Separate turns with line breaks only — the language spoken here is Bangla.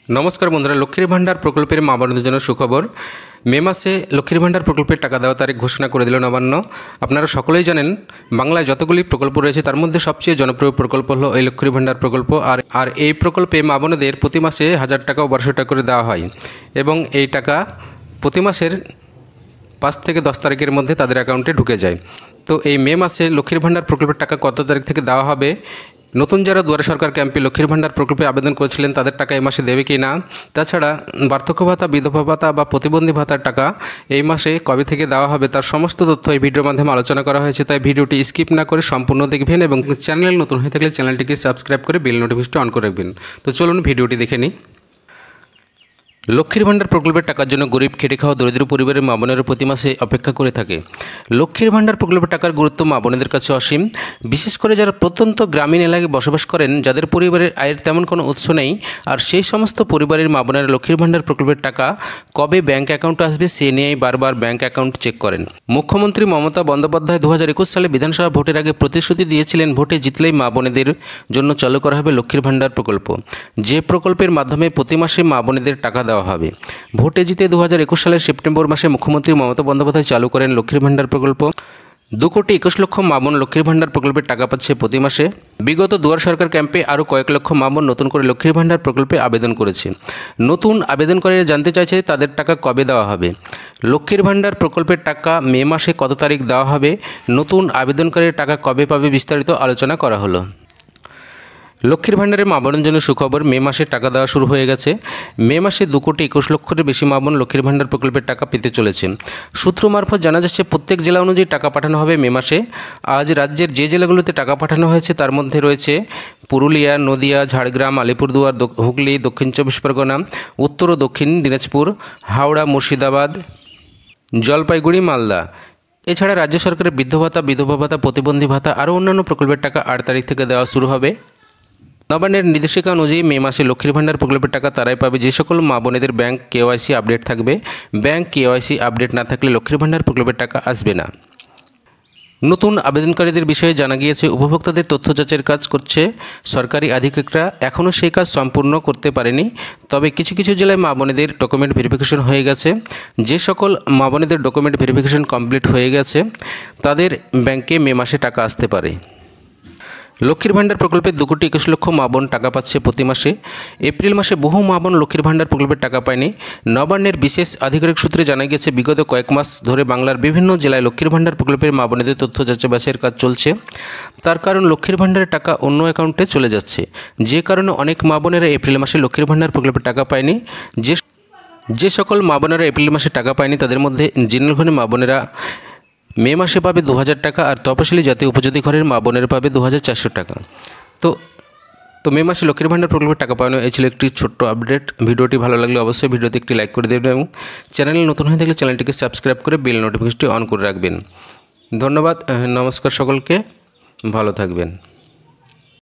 নমস্কার বন্ধুরা, লক্ষ্মীর ভাণ্ডার প্রকল্পের মা বোনদের জন্য সুখবর। মে মাসে লক্ষ্মীর ভাণ্ডার প্রকল্পের টাকা দেওয়া তারিখ ঘোষণা করে দিল নবান্ন। আপনারা সকলেই জানেন, বাংলায় যতগুলি প্রকল্প রয়েছে তার মধ্যে সবচেয়ে জনপ্রিয় প্রকল্প হলো এই লক্ষ্মীর ভাণ্ডার প্রকল্প। আর এই প্রকল্পে মা বোনদের প্রতি মাসে 1000 টাকা ও 1200 টাকা করে দেওয়া হয় এবং এই টাকা প্রতি মাসের 5 থেকে 10 তারিখের মধ্যে তাদের অ্যাকাউন্টে ঢুকে যায়। তো এই মে মাসে লক্ষ্মীর ভাণ্ডার প্রকল্পের টাকা কত তারিখ থেকে দেওয়া হবে, নতুন যারা দুয়ারে সরকার ক্যাম্পে লক্ষ্মীর ভাণ্ডার প্রকল্পে আবেদন করেছিলেন তাদের টাকা এই মাসে দেবে কি না, তাছাড়া বার্ধক্য ভাতা, বিধবা ভাতা বা প্রতিবন্ধী ভাতার টাকা এই মাসে কবে থেকে দেওয়া হবে তার সমস্ত তথ্য এই ভিডিওর মাধ্যমে আলোচনা করা হয়েছে। তাই ভিডিওটি স্কিপ না করে সম্পূর্ণ দেখবেন এবং চ্যানেল নতুন হয়ে থাকলে চ্যানেলটিকে সাবস্ক্রাইব করে বেল নোটিফিকেশনটি অন করে রাখবেন। তো চলুন ভিডিওটি দেখে নিই। লক্ষ্মীর ভাণ্ডার প্রকল্পের টাকার জন্য গরিব, খেটে খাওয়া দরিদ্র পরিবারের মা বোনেরা প্রতি মাসে অপেক্ষা করে থাকে। লক্ষ্মীর ভাণ্ডার প্রকল্পের টাকার গুরুত্ব মা বোনেদের কাছে অসীম। বিশেষ করে যারা প্রত্যন্ত গ্রামীণ এলাকায় বসবাস করেন, যাদের পরিবারের আয়ের তেমন কোনো উৎস নেই, আর সেই সমস্ত পরিবারের মা বোনেরা লক্ষ্মীর ভাণ্ডার প্রকল্পের টাকা কবে ব্যাঙ্ক অ্যাকাউন্টে আসবে সে নিয়েই বারবার ব্যাঙ্ক অ্যাকাউন্ট চেক করেন। মুখ্যমন্ত্রী মমতা বন্দ্যোপাধ্যায় 2021 সালে বিধানসভা ভোটের আগে প্রতিশ্রুতি দিয়েছিলেন, ভোটে জিতলেই মা বোনেদের জন্য চালু করা হবে লক্ষ্মীর ভাণ্ডার প্রকল্প, যে প্রকল্পের মাধ্যমে প্রতি মাসে মা বোনেদের টাকা দেওয়া হবে। ভোটে জিতে 2021 সালের সেপ্টেম্বর মাসে মুখ্যমন্ত্রী মমতা বন্দ্যোপাধ্যায় চালু করেন লক্ষ্মীর ভাণ্ডার প্রকল্প। 2,21,00,000 মা বোন লক্ষ্মীর ভাণ্ডার প্রকল্পের টাকা পাচ্ছে প্রতি মাসে। বিগত দুয়ার সরকার ক্যাম্পে আরও কয়েক লক্ষ মা বোন নতুন করে লক্ষ্মীর ভাণ্ডার প্রকল্পে আবেদন করেছে। নতুন আবেদনকারীরা জানতে চাইছে তাদের টাকা কবে দেওয়া হবে। লক্ষ্মীর ভাণ্ডার প্রকল্পের টাকা মে মাসে কত তারিখ দেওয়া হবে, নতুন আবেদনকারীর টাকা কবে পাবে, বিস্তারিত আলোচনা করা হলো। লক্ষ্মীর ভাণ্ডারের মা বোনের জন্য সুখবর, মে মাসে টাকা দেওয়া শুরু হয়ে গেছে। মে মাসে 2,21,00,000-এর বেশি মা বোন লক্ষ্মীর ভাণ্ডার প্রকল্পের টাকা পেতে চলেছে। সূত্র মারফত জানা যাচ্ছে প্রত্যেক জেলা অনুযায়ী টাকা পাঠানো হবে মে মাসে। আজ রাজ্যের যে জেলাগুলোতে টাকা পাঠানো হয়েছে তার মধ্যে রয়েছে পুরুলিয়া, নদিয়া, ঝাড়গ্রাম, আলিপুরদুয়ার, হুগলি, দক্ষিণ 24 পরগনা, উত্তর ও দক্ষিণ দিনাজপুর, হাওড়া, মুর্শিদাবাদ, জলপাইগুড়ি, মালদা। এছাড়া রাজ্য সরকারের বৃদ্ধ ভাতা, বিধবা ভাতা, প্রতিবন্ধী ভাতা আরও অন্যান্য প্রকল্পের টাকা 8 তারিখ থেকে দেওয়া শুরু হবে। নবান্নের নির্দেশিকা অনুযায়ী মে মাসে লক্ষ্মীর ভাণ্ডার প্রকল্পের টাকা তারাই পাবে যে সকল মা বোনেদের ব্যাংক KYC আপডেট থাকবে। ব্যাংক KYC আপডেট না থাকলে লক্ষ্মীর ভাণ্ডার প্রকল্পের টাকা আসবে না। নতুন আবেদনকারীদের বিষয়ে জানা গিয়েছে, উপভোক্তাদের তথ্য যাচাইয়ের কাজ করছে সরকারি আধিকারিকরা। এখনও সেই কাজ সম্পূর্ণ করতে পারেনি, তবে কিছু কিছু জেলায় মা বোনেদের ডকুমেন্ট ভেরিফিকেশন হয়ে গেছে। যে সকল মা বোনেদের ডকুমেন্ট ভেরিফিকেশন কমপ্লিট হয়ে গেছে তাদের ব্যাংকে মে মাসে টাকা আসতে পারে। লক্ষ্মীর ভাণ্ডার প্রকল্পে 2,21,00,000 মা বোন টাকা পাচ্ছে প্রতি মাসে। এপ্রিল মাসে বহু মা বোন লক্ষ্মীর ভাণ্ডার প্রকল্পের টাকা পায়নি। নবান্নের বিশেষ আধিকারিক সূত্রে জানা গেছে, বিগত কয়েক মাস ধরে বাংলার বিভিন্ন জেলায় লক্ষ্মীর ভাণ্ডার প্রকল্পের মা বোনেদের তথ্য যাচাই বাছাইয়ের কাজ চলছে। তার কারণ লক্ষ্মীর ভাণ্ডারের টাকা অন্য অ্যাকাউন্টে চলে যাচ্ছে, যে কারণে অনেক মা বোনেরা এপ্রিল মাসে লক্ষ্মীর ভাণ্ডার প্রকল্পের টাকা পায়নি। যে সকল মা বোনেরা এপ্রিল মাসে টাকা পায়নি তাদের মধ্যে জেনারেল ঘরের মা বোনেরা মে মাসে পাবে 2,000 টাকা, আর তপশিলি জাতীয় উপজাতি ঘরের মা বোনেরা পাবে 2,400 টাকা। তো মে মাসে লক্ষ্মীর ভাণ্ডার প্রকল্পের টাকা পাওয়ানো এই ছিল একটি ছোট্ট আপডেট। ভিডিওটি ভালো লাগলে অবশ্যই ভিডিওতে একটি লাইক করে দেবেন এবং চ্যানেলে নতুন হয়ে থাকলে চ্যানেলটিকে সাবস্ক্রাইব করে বেল নোটিফিকেশনটি অন করে রাখবেন। ধন্যবাদ, নমস্কার সকলকে, ভালো থাকবেন।